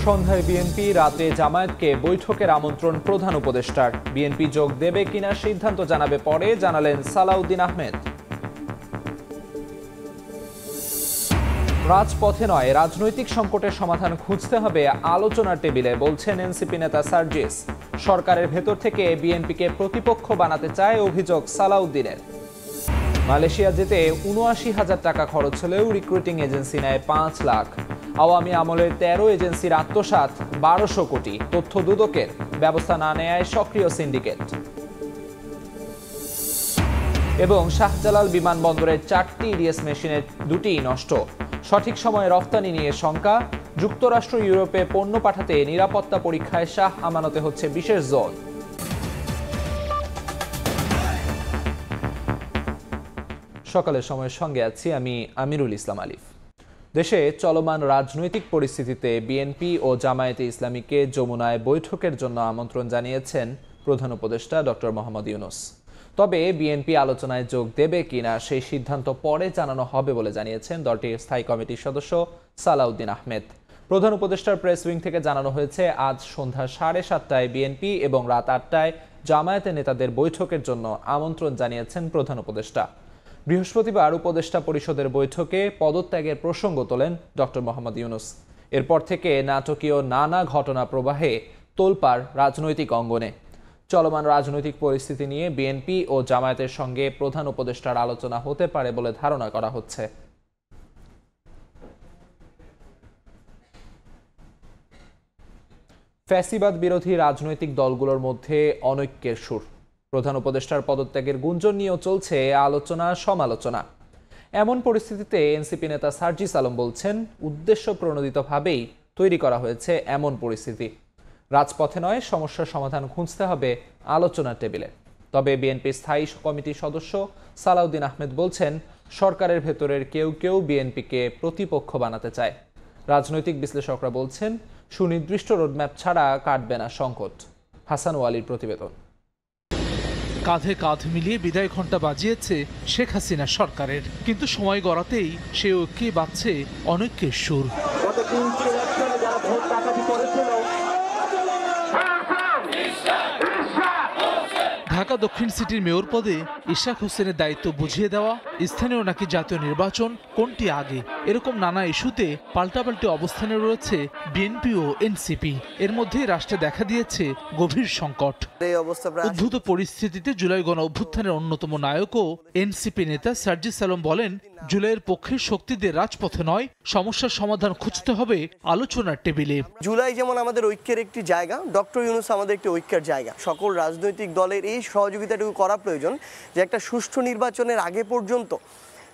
সন্ধ্যায় বিএনপি, রাতে জামায়াতকে বৈঠকের আমন্ত্রণ প্রধান উপদেষ্টার। বিএনপি যোগ দেবে কিনা সিদ্ধান্ত জানাবে পরে, জানালেন সালাউদ্দিন আহমেদ। রাজপথে নয়, রাজনৈতিক সংকটের সমাধান খুঁজতে হবে আলোচনার টেবিলে, বলছেন এনসিপি নেতা সার্জিস। সরকারের ভেতর থেকে বিএনপিকে প্রতিপক্ষ বানাতে চায় অভিযোগ সালাউদ্দিনের। মালয়েশিয়া যেতে ৭৯,০০০ টাকা খরচ হলেও রিক্রুটিং এজেন্সি নেয় ৫ লাখ। আওয়ামী আমলের ১৩ এজেন্সির আত্মসাৎ ১২০০ কোটি, তথ্য দুদকের। ব্যবস্থা না নেয় সক্রিয় সিন্ডিকেট। এবং শাহজালাল বিমানবন্দরের 4টি ইডিএস মেশিনের 2টি নষ্ট। সঠিক সময়ে রফতানি নিয়ে শঙ্কা। যুক্তরাষ্ট্র ইউরোপে পণ্য পাঠাতে নিরাপত্তা পরীক্ষায় শাহ আমানতে হচ্ছে বিশেষ জোন। সকালের সময়ের সঙ্গে আছি আমি আমিরুল ইসলাম আলিফ। দেশে চলমান রাজনৈতিক পরিস্থিতিতে বিএনপি ও জামায়াতে ইসলামীকে যমুনায় বৈঠকের জন্য আমন্ত্রণ জানিয়েছেন প্রধান উপদেষ্টা ডক্টর মোহাম্মদ ইউনূস। তবে বিএনপি আলোচনায় যোগ দেবে কিনা সেই সিদ্ধান্ত পরে জানানো হবে বলে জানিয়েছেন দলটির স্থায়ী কমিটির সদস্য সালাউদ্দিন আহমেদ। প্রধান উপদেষ্টার প্রেস উইং থেকে জানানো হয়েছে, আজ সন্ধ্যা 7:30টায় বিএনপি এবং রাত 8টায় জামায়াতের নেতাদের বৈঠকের জন্য আমন্ত্রণ জানিয়েছেন প্রধান উপদেষ্টা। বৃহস্পতিবার উপদেষ্টা পরিষদের বৈঠকে পদত্যাগের প্রসঙ্গ তোলেন ডক্টর মোহাম্মদ ইউনূস। এরপর থেকে নাটকীয় নানা ঘটনা প্রবাহে তোলপাড় রাজনৈতিক অঙ্গনে। চলমান রাজনৈতিক পরিস্থিতি নিয়ে বিএনপি ও জামায়াতের সঙ্গে প্রধান উপদেষ্টার আলোচনা হতে পারে বলে ধারণা করা হচ্ছে। ফ্যাসিবাদ বিরোধী রাজনৈতিক দলগুলোর মধ্যে অনৈক্যের সুর। প্রধান উপদেষ্টার পদত্যাগের গুঞ্জন নিয়েও চলছে আলোচনা সমালোচনা। এমন পরিস্থিতিতে এনসিপি নেতা সার্জিস আলম বলছেন, উদ্দেশ্য প্রণোদিতভাবেই তৈরি করা হয়েছে এমন পরিস্থিতি। রাজপথে নয়, সমস্যার সমাধান খুঁজতে হবে আলোচনার টেবিলে। তবে বিএনপির স্থায়ী কমিটির সদস্য সালাউদ্দিন আহমেদ বলছেন, সরকারের ভেতরের কেউ কেউ বিএনপিকে প্রতিপক্ষ বানাতে চায়। রাজনৈতিক বিশ্লেষকরা বলছেন, সুনির্দিষ্ট রোডম্যাপ ছাড়া কাটবে না সংকট। হাসান ওয়ালির প্রতিবেদন। কাঁধে কাঁধ মিলিয়ে বিদায় ঘণ্টা বাজিয়েছে শেখ হাসিনা সরকারের, কিন্তু সময় গড়াতেই সে ঐক্যে বাজছে অনৈক্যের সুর। ঢাকা দক্ষিণ সিটির মেয়র পদে ইশাক হোসেনের দায়িত্ব বুঝিয়ে দেওয়া, স্থানীয় নাকি জাতীয় নির্বাচন, কোনটি আগে, এরকম নানা ইস্যুতে পাল্টাপাল্টি অবস্থানে রয়েছে বিএনপি ও এনসিপি। এর মধ্যেই রাষ্ট্রে দেখা দিয়েছে গভীর সংকট। উদ্ভূত পরিস্থিতিতে জুলাই গণ অভ্যুত্থানের অন্যতম নায়কও এনসিপি নেতা সার্জিস আলম বলেন, জুলাইয়ের পক্ষে শক্তিদের রাজপথে নয়, সমস্যার সমাধান খুঁজতে হবে আলোচনার টেবিলে। জুলাই যেমন আমাদের ঐক্যের একটি জায়গা, ডক্টর ইউনূস আমাদের একটি ঐক্যের জায়গা। সকল রাজনৈতিক দলের এই সহযোগিতাটুকু করা প্রয়োজন যে একটা সুষ্ঠু নির্বাচনের আগে পর্যন্ত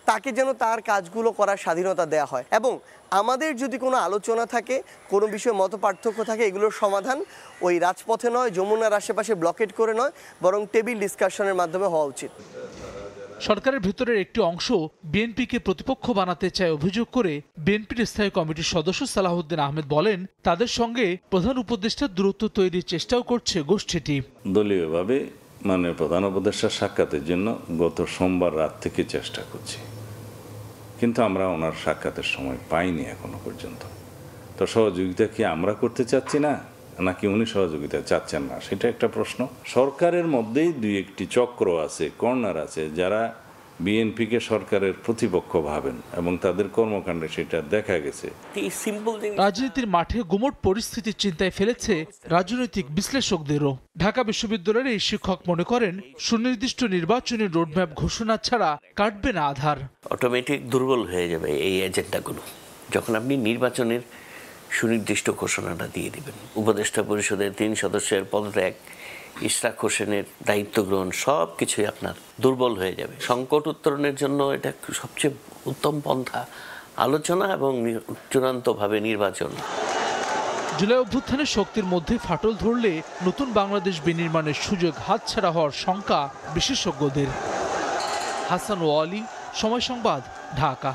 তাকে যেন তার কাজগুলো করার স্বাধীনতা দেওয়া হয়, এবং আমাদের যদি কোনো আলোচনা থাকে, কোনো বিষয়ে মত পার্থক্য থাকে, এগুলোর সমাধান ওই রাজপথে নয়, যমুনার আশেপাশে ব্লকেট করে নয়, বরং টেবিল ডিসকাশনের মাধ্যমে হওয়া উচিত। সরকারের ভেতরের একটি অংশ বিএনপিকে প্রতিপক্ষ বানাতে চায় অভিযোগ করে বিএনপির স্থায়ী কমিটির সদস্য সালাউদ্দিন আহমেদ বলেন, তাদের সঙ্গে প্রধান উপদেষ্টার দূরত্ব তৈরির চেষ্টাও করছে গোষ্ঠীটি। দলীয়ভাবে মাননীয় প্রধান উপদেষ্টার সাক্ষাতের জন্য গত সোমবার রাত থেকে চেষ্টা করছি, কিন্তু আমরা ওনার সাক্ষাতের সময় পাইনি এখনো পর্যন্ত। তো সহযোগিতা কি আমরা করতে চাচ্ছি না, নাকি উনি সহযোগিতা চাচ্ছেন না, সেটা একটা প্রশ্ন। সরকারের মধ্যেই দুই একটি চক্র আছে, কর্নার আছে, যারা বিএনপিকে সরকারের প্রতিপক্ষ ভাবেন এবং তাদের কর্মকাণ্ডে সেটা দেখা গেছে। রাজনীতির মাঠে গুমট পরিস্থিতির চিন্তায় ফেলেছে রাজনৈতিক বিশ্লেষকদেরও। ঢাকা বিশ্ববিদ্যালয়ের এই শিক্ষক মনে করেন, সুনির্দিষ্ট নির্বাচনী রোডম্যাপ ঘোষণা ছাড়া কাটবে না আধার। অটোমেটিক দুর্বল হয়ে যাবে এই এজেন্ডাগুলো যখন আপনি নির্বাচনের সুনির্দিষ্ট ঘোষণাটা দিয়ে দিবেন। উপদেষ্টা পরিষদের 3 সদস্যের পদত্যাগ, ইশরাক হোসেনের দায়িত্ব গ্রহণ, সব কিছুই আপনার দুর্বল হয়ে যাবে। সংকট উত্তরণের জন্য এটা সবচেয়ে উত্তম পন্থা আলোচনা এবং চূড়ান্তভাবে নির্বাচন। জুলাই অভ্যুত্থানের শক্তির মধ্যে ফাটল ধরলে নতুন বাংলাদেশ বিনির্মাণের সুযোগ হাতছাড়া হওয়ার শঙ্কা বিশেষজ্ঞদের। হাসান ওয়ালি, সময় সংবাদ, ঢাকা।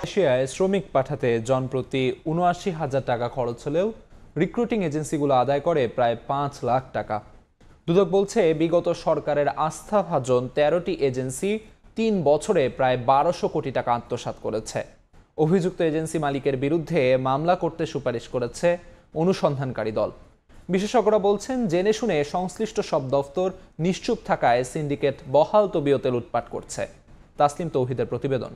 এশিয়ায় শ্রমিক পাঠাতে জনপ্রতি ৭৯,০০০ টাকা খরচ হলেও রিক্রুটিং এজেন্সিগুলো আদায় করে প্রায় 5 লাখ টাকা। দুদক বলছে, বিগত সরকারের আস্থাভাজন 13টি এজেন্সি 3 বছরে প্রায় 1200 কোটি টাকা আত্মসাৎ করেছে। অভিযুক্ত এজেন্সি মালিকের বিরুদ্ধে মামলা করতে সুপারিশ করেছে অনুসন্ধানকারী দল। বিশেষজ্ঞরা বলছেন, জেনে শুনে সংশ্লিষ্ট সব দফতর নিশ্চুপ থাকায় সিন্ডিকেট বহাল তবিয়তে লুটপাট করছে। তাসলিম তৌহিদের প্রতিবেদন।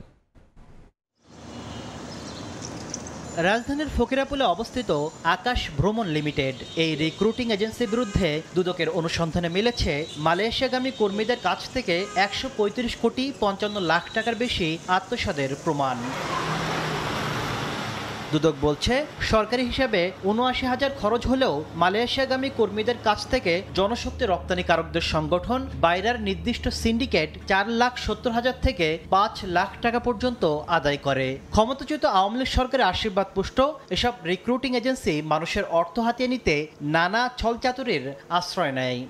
রাজধানীর ফকিরাপুলে অবস্থিত আকাশ ভ্রমণ লিমিটেড এই রিক্রুটিং এজেন্সির বিরুদ্ধে দুদকের অনুসন্ধানে মিলেছে মালয়েশিয়াগামী কর্মীদের কাছ থেকে 135 কোটি 55 লাখ টাকার বেশি আত্মসাতের প্রমাণ। দুদক বলছে, সরকারি হিসাবে ৭৯,০০০ খরচ হলেও মালয়েশিয়াগামী কর্মীদের কাছ থেকে জনশক্তি রপ্তানিকারকদের সংগঠন বাইরার নির্দিষ্ট সিন্ডিকেট 4,70,০০০ থেকে 5 লাখ টাকা পর্যন্ত আদায় করে। ক্ষমতাচ্যুত আওয়ামী লীগ সরকারের আশীর্বাদ পুষ্ট এসব রিক্রুটিং এজেন্সি মানুষের অর্থ হাতিয়ে নিতে নানা ছলচাতুরির আশ্রয় নেয়।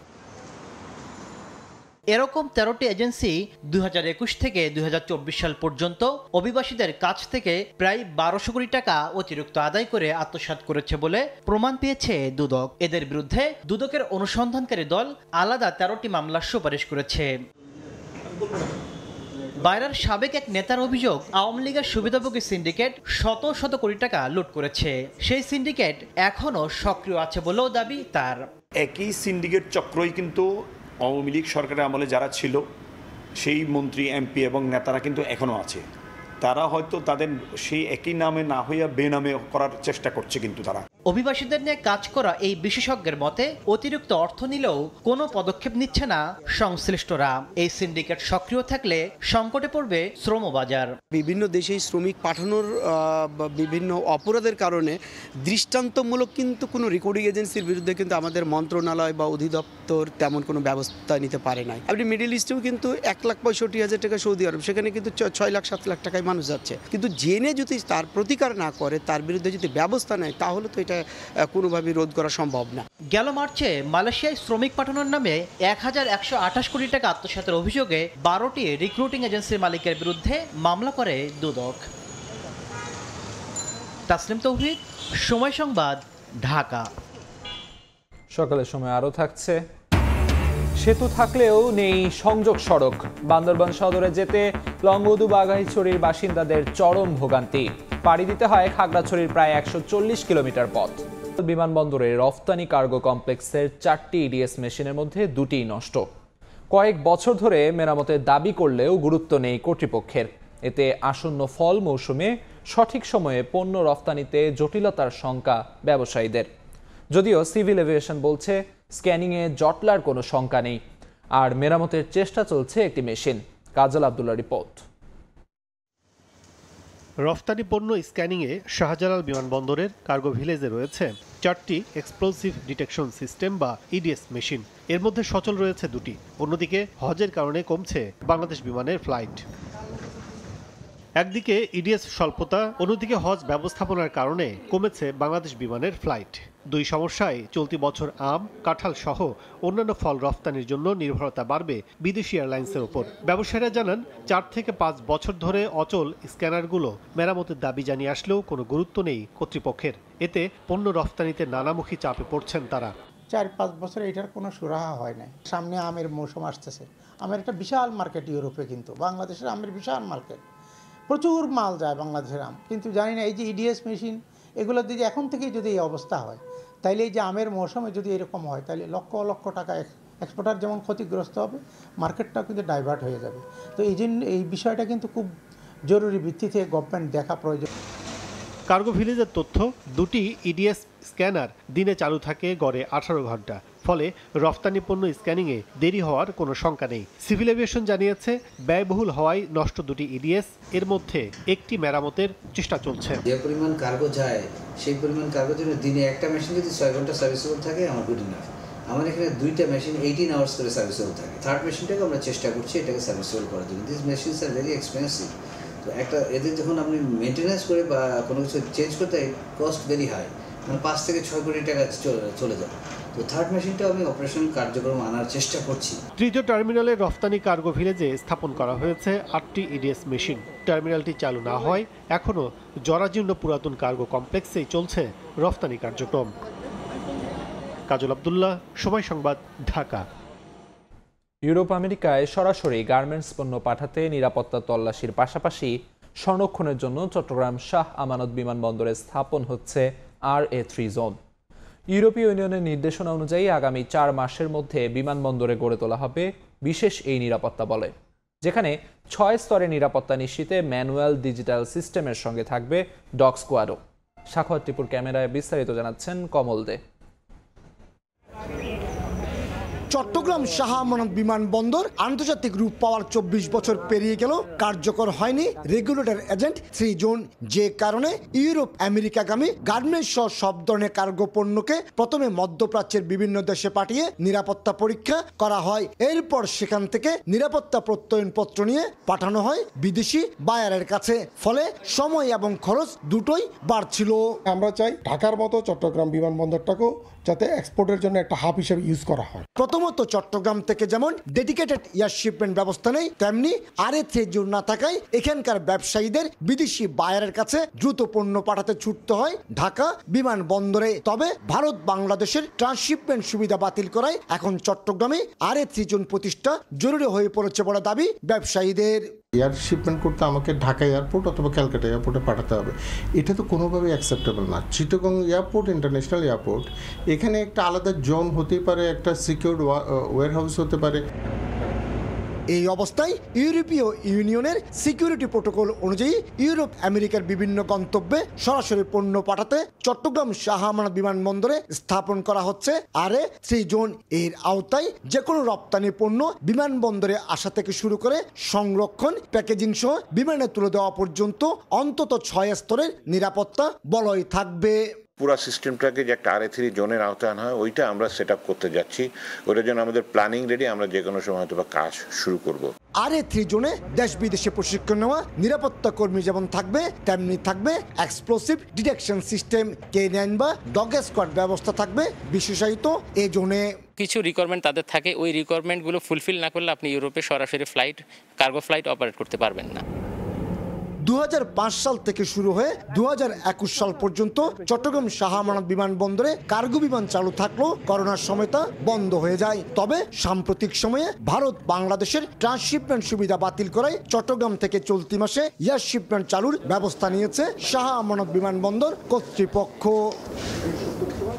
এরকম 13টি এজেন্সি 2021 থেকে 2024 সাল পর্যন্ত অভিবাসীদের কাছ থেকে প্রায় 1200 কোটি টাকা অতিরিক্ত আদায় করে আত্মসাৎ করেছে বলে প্রমাণ পেয়েছে দুদক। এদের বিরুদ্ধে দুদকের অনুসন্ধানকারী দল আলাদা 13টি মামলার সুপারিশ করেছে। বাইরার সাবেক এক নেতার অভিযোগ, আওয়ামী লীগের সুবিধাভোগী সিন্ডিকেট শত শত কোটি টাকা লুট করেছে। সেই সিন্ডিকেট এখনও সক্রিয় আছে বলেও দাবি তার। একই সিন্ডিকেট চক্রই কিন্তু আওয়ামী লীগ সরকারের আমলে যারা ছিল সেই মন্ত্রী, এমপি এবং নেতারা কিন্তু এখনও আছে। তারা হয়তো তাদের সেই একই নামে না হইয়া বেনামে করার চেষ্টা করছে। কিন্তু তারা অভিবাসীদের নিয়ে কাজ করা এই বিশেষজ্ঞের মতে, অতিরিক্ত অর্থ নিলেও কোনো পদক্ষেপ নিচ্ছে না সংশ্লিষ্টরা। এই সিন্ডিকেট সক্রিয় থাকলে সংকটে পড়বে শ্রম বাজার। বিভিন্ন দেশে শ্রমিক পাঠানোর বিভিন্ন অপরাধের কারণে দৃষ্টান্তমূলক কিন্তু কোনো রেকর্ডিং এজেন্সির বিরুদ্ধে কিন্তু আমাদের মন্ত্রণালয় বা অধিদপ্তর তেমন কোনো ব্যবস্থা নিতে পারে নাই। আপনি মিডল ইস্টেও কিন্তু 1,65,000 টাকা সৌদি আরব, সেখানে কিন্তু 6 লাখ 7 লাখ টাকায় মানুষ যাচ্ছে। কিন্তু জেনে যদি তার প্রতিকার না করে, তার বিরুদ্ধে যদি ব্যবস্থা নেয়, তাহলে তো এটা কোনোভাবে রোধ করা সম্ভব না। গেল মার্চে মালয়েশিয়ায় শ্রমিক পাঠানোর নামে 1,128 কোটি টাকা আত্মসাতের অভিযোগে 12টি রিক্রুটিং এজেন্সির মালিকের বিরুদ্ধে মামলা করে দুদক। তাসলিম তৌহিদ, সময় সংবাদ, ঢাকা। সকালের সময় আরও থাকছে, সেতু থাকলেও নেই সংযোগ সড়ক। বান্দরবান সদরে যেতে লংগদু বাঘাইছড়ির বাসিন্দাদের চরম ভোগান্তি। পাড়ি দিতে হয় খাগড়াছড়ির প্রায় 140 কিলোমিটার পথ। বিমানবন্দরে রফতানি কার্গো কমপ্লেক্সের 4টি ইডিএস মেশিনের মধ্যে 2টি নষ্ট। কয়েক বছর ধরে মেরামতের দাবি করলেও গুরুত্ব নেই কর্তৃপক্ষের। এতে আসন্ন ফল মৌসুমে সঠিক সময়ে পণ্য রফতানিতে জটিলতার শঙ্কা ব্যবসায়ীদের। যদিও সিভিল এভিয়েশন বলছে, স্ক্যানিংয়ে জটলার কোনো শঙ্কা নেই, আর মেরামতের চেষ্টা চলছে একটি মেশিন। কাজল আব্দুল্লাহ রিপোর্ট। রফতানি পণ্য স্ক্যানিংয়ে শাহজালাল বিমানবন্দরের কার্গো ভিলেজে রয়েছে 4টি এক্সপ্লোসিভ ডিটেকশন সিস্টেম বা ইডিএস মেশিন। এর মধ্যে সচল রয়েছে 2টি। অন্যদিকে হজের কারণে কমছে বাংলাদেশ বিমানের ফ্লাইট। একদিকে ইডিএস স্বল্পতা, অন্যদিকে হজ ব্যবস্থাপনার কারণে কমেছে বাংলাদেশ বিমানের ফ্লাইট। দুই সমস্যায় চলতি বছর আম, কাঁঠাল সহ অন্যান্য ফল রফতানির জন্য নির্ভরতা বাড়বে বিদেশি এয়ারলাইন্সের ওপর। ব্যবসায়ীরা জানান, 4 থেকে 5 বছর ধরে অচল স্ক্যানারগুলো মেরামতের দাবি জানিয়ে আসলেও কোনো গুরুত্ব নেই কর্তৃপক্ষের। এতে পণ্য রফতানিতে নানামুখী চাপে পড়ছেন তারা। 4-5 বছরে এটার কোনো সুরাহা হয় নাই। সামনে আমের মৌসুম আসতেছে। আমের একটা বিশাল মার্কেট ইউরোপে, কিন্তু বাংলাদেশের আমের বিশাল মার্কেট, প্রচুর মাল যায় বাংলাদেশের আম। কিন্তু জানি না এই যে ইডিএস মেশিন, এগুলো যদি এখন থেকেই যদি এই অবস্থা হয়, তাইলে এই যে আমের মৌসুমে যদি এরকম হয়, তাহলে লক্ষ লক্ষ টাকা এক্সপোর্টার যেমন ক্ষতিগ্রস্ত হবে, মার্কেটটাও কিন্তু ডাইভার্ট হয়ে যাবে। তো এই জন্য এই বিষয়টা কিন্তু খুব জরুরি ভিত্তিতে গভর্নমেন্ট দেখা প্রয়োজন। কার্গো ভিলেজের তথ্য, 2টি ইডিএস স্ক্যানার দিনে চালু থাকে গড়ে 18 ঘন্টা। ফলে রফতানি পণ্য স্ক্যানিংয়ে দেরি হওয়ার কোনো শঙ্কা নেই। সিভিল এভিয়েশন জানিয়েছে, ব্যয়বহুল হওয়ায় নষ্ট 2টি ইডিএস, এর মধ্যে একটি মেরামতের চেষ্টা চলছে। যে পরিমাণ কার্গো যায়, সেই পরিমাণ কার্গোর জন্য দিনে একটা মেশিন যদি 6 ঘন্টা সার্ভিসেবল থাকে, আমার গুড ইনাফ। আমার এখানে 2টা মেশিন 18 আওয়ার্স করে সার্ভিসেবল থাকে। থার্ড মেশিনটাকে আমরা চেষ্টা করছি এটাকে সার্ভিসেবল করার জন্য। This machines are very expensive. তো একটা এদের যখন আপনি মেনটেন্যান্স করে বা কোনো কিছু চেঞ্জ করতে, কস্ট ভেরি হাই, মানে 5 থেকে 6 কোটি টাকা চলে যায়। তো থার্ড মেশিনটা আমি অপারেশন কার্যক্রম আনার চেষ্টা করছি। তৃতীয় টার্মিনালে রফতানি কার্গো ভিলেজে স্থাপন করা হয়েছে 8টি ইডিএস মেশিন। টার্মিনালটি চালু না হয় এখনও জরাজীর্ণ পুরাতন কার্গো কমপ্লেক্সেই চলছে রফতানি কার্যক্রম। কাজল আব্দুল্লাহ, সময় সংবাদ, ঢাকা। ইউরোপ আমেরিকায় সরাসরি গার্মেন্টস পণ্য পাঠাতে নিরাপত্তা তল্লাশির পাশাপাশি সংরক্ষণের জন্য চট্টগ্রাম শাহ আমানত বিমানবন্দরে স্থাপন হচ্ছে RA3 জোন। ইউরোপীয় ইউনিয়নের নির্দেশনা অনুযায়ী আগামী 4 মাসের মধ্যে বিমানবন্দরে গড়ে তোলা হবে বিশেষ এই নিরাপত্তা বলয়, যেখানে 6 স্তরে নিরাপত্তা নিশ্চিতে ম্যানুয়াল ডিজিটাল সিস্টেমের সঙ্গে থাকবে ডগ স্কোয়াডও। সাখাওয়াত টিপুর ক্যামেরায় বিস্তারিত জানাচ্ছেন কমল দে। চট্টগ্রাম শাহ আমানত বিমানবন্দর আন্তর্জাতিক রূপ পাওয়ার 24 বছর পেরিয়ে গেল, কার্যকর হয়নি রেগুলেটর এজেন্ট 3 জোন, যে কারণে ইউরোপ আমেরিকাগামী গার্মেন্টস সহ সব ধরনের কার্গো পণ্যকে প্রথমে মধ্যপ্রাচ্যের বিভিন্ন দেশে পাঠিয়ে নিরাপত্তা পরীক্ষা করা হয়। এরপর সেখান থেকে নিরাপত্তা প্রত্যয়নপত্র নিয়ে পাঠানো হয় বিদেশি বায়ারের কাছে, ফলে সময় এবং খরচ দুটোই বাড়ছিল। আমরা চাই ঢাকার মতো চট্টগ্রাম বিমানবন্দরটাকেও যাতে এক্সপোর্টের জন্য একটা হাব হিসেবে ইউজ করা হয়। প্রথমত চট্টগ্রাম থেকে যেমন ডেডিকেটেড এয়ার শিপমেন্ট ব্যবস্থা নেই, তেমনি RA3 জোন না থাকায় এখানকার ব্যবসায়ীদের বিদেশি বায়ারের কাছে দ্রুত পণ্য পাঠাতে ছুটতে হয় ঢাকা বিমানবন্দরে। তবে ভারত বাংলাদেশের ট্রান্সশিপমেন্ট সুবিধা বাতিল করায় এখন চট্টগ্রামে RA3 জোন প্রতিষ্ঠা জরুরি হয়ে পড়েছে বলে দাবি ব্যবসায়ীদের। এয়ার শিপমেন্ট করতে আমাকে ঢাকা এয়ারপোর্ট অথবা ক্যালকাটা এয়ারপোর্টে পাঠাতে হবে, এটা তো কোনোভাবেই অ্যাকসেপ্টেবল না। চিটাগং এয়ারপোর্ট ইন্টারন্যাশনাল এয়ারপোর্ট, এখানে একটা আলাদা জোন হতে পারে, একটা সিকিউরড ওয়্যারহাউস হতে পারে। এই অবস্থায় ইউরোপীয় ইউনিয়নের সিকিউরিটি প্রোটোকল অনুযায়ী ইউরোপ আমেরিকার বিভিন্ন গন্তব্যে সরাসরি পণ্য পাঠাতে চট্টগ্রাম শাহ আমানত বিমানবন্দরে স্থাপন করা হচ্ছে RA3 জোন। এর আওতায় যে কোনো রপ্তানি পণ্য বিমানবন্দরে আসা থেকে শুরু করে সংরক্ষণ, প্যাকেজিং সহ বিমানে তুলে দেওয়া পর্যন্ত অন্তত 6 স্তরের নিরাপত্তা বলয় থাকবে। পুরা সিস্টেমটাকে যে একটা RA3 জোনের আওতায় আনা হয়, ওইটা আমরা সেট আপ করতে যাচ্ছি। ওইটার জন্য আমাদের প্ল্যানিং রেডি, আমরা যে কোনো সময় হয়তো কাজ শুরু করব। RA3 জোনে দেশ বিদেশে প্রশিক্ষণ নেওয়া নিরাপত্তা কর্মী যেমন থাকবে, তেমনি থাকবে এক্সপ্লোসিভ ডিটেকশন সিস্টেম, K9 বা ডগ স্কোয়াড ব্যবস্থা থাকবে বিশেষায়িত এই জোনে। কিছু রিকোয়ারমেন্ট তাদের থাকে, ওই রিকোয়ারমেন্টগুলো ফুলফিল না করলে আপনি ইউরোপে সরাসরি কার্গো ফ্লাইট অপারেট করতে পারবেন না। 2005 সাল থেকে শুরু হয়ে 2021 সাল পর্যন্ত চট্টগ্রাম শাহ আমানত বিমানবন্দরে কার্গো বিমান চালু থাকলেও করোনার সময় তা বন্ধ হয়ে যায়। তবে সাম্প্রতিক সময়ে ভারত বাংলাদেশের ট্রান্সশিপমেন্ট সুবিধা বাতিল করায় চট্টগ্রাম থেকে চলতি মাসে এয়ার শিপমেন্ট চালুর ব্যবস্থা নিয়েছে শাহ আমানত বিমানবন্দর কর্তৃপক্ষ।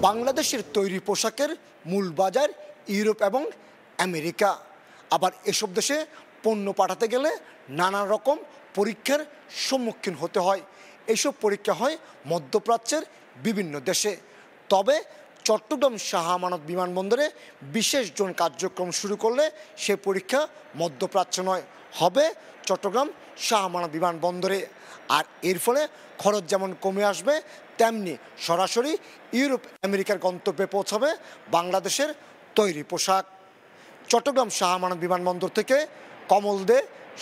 বাংলাদেশের তৈরি পোশাকের মূল বাজার ইউরোপ এবং আমেরিকা, আবার এসব দেশে পণ্য পাঠাতে গেলে নানা রকম পরীক্ষার সম্মুখীন হতে হয়। এইসব পরীক্ষা হয় মধ্যপ্রাচ্যের বিভিন্ন দেশে। তবে চট্টগ্রাম শাহ আমানত বিমানবন্দরে বিশেষ জোন কার্যক্রম শুরু করলে সে পরীক্ষা মধ্যপ্রাচ্য নয়, হবে চট্টগ্রাম শাহ আমানত বিমানবন্দরে। আর এর ফলে খরচ যেমন কমে আসবে, তেমনি সরাসরি ইউরোপ আমেরিকার গন্তব্যে পৌঁছাবে বাংলাদেশের তৈরি পোশাক। চট্টগ্রাম শাহ আমানত বিমানবন্দর থেকে কমল দে,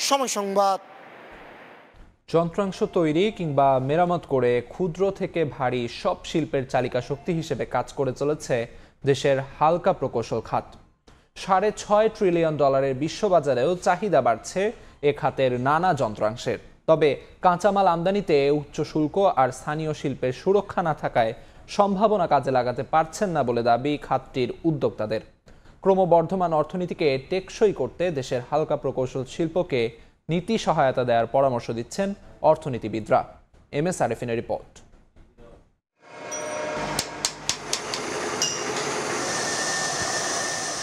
সময় সংবাদ। যন্ত্রাংশ তৈরি কিংবা মেরামত করে ক্ষুদ্র থেকে ভারী সব শিল্পের চালিকা শক্তি হিসেবে কাজ করে চলেছে দেশের হালকা প্রকৌশল খাত। $6.5 ট্রিলিয়ন বিশ্ববাজারেও চাহিদা বাড়ছে এ খাতের নানা যন্ত্রাংশের। তবে কাঁচামাল আমদানিতে উচ্চ শুল্ক আর স্থানীয় শিল্পের সুরক্ষা না থাকায় সম্ভাবনা কাজে লাগাতে পারছেন না বলে দাবি খাতটির উদ্যোক্তাদের। ক্রমবর্ধমান অর্থনীতিকে টেকসই করতে দেশের হালকা প্রকৌশল শিল্পকে নীতি সহায়তা দেওয়ার পরামর্শ দিচ্ছেন অর্থনীতিবিদরা। MS আরেফিনের report.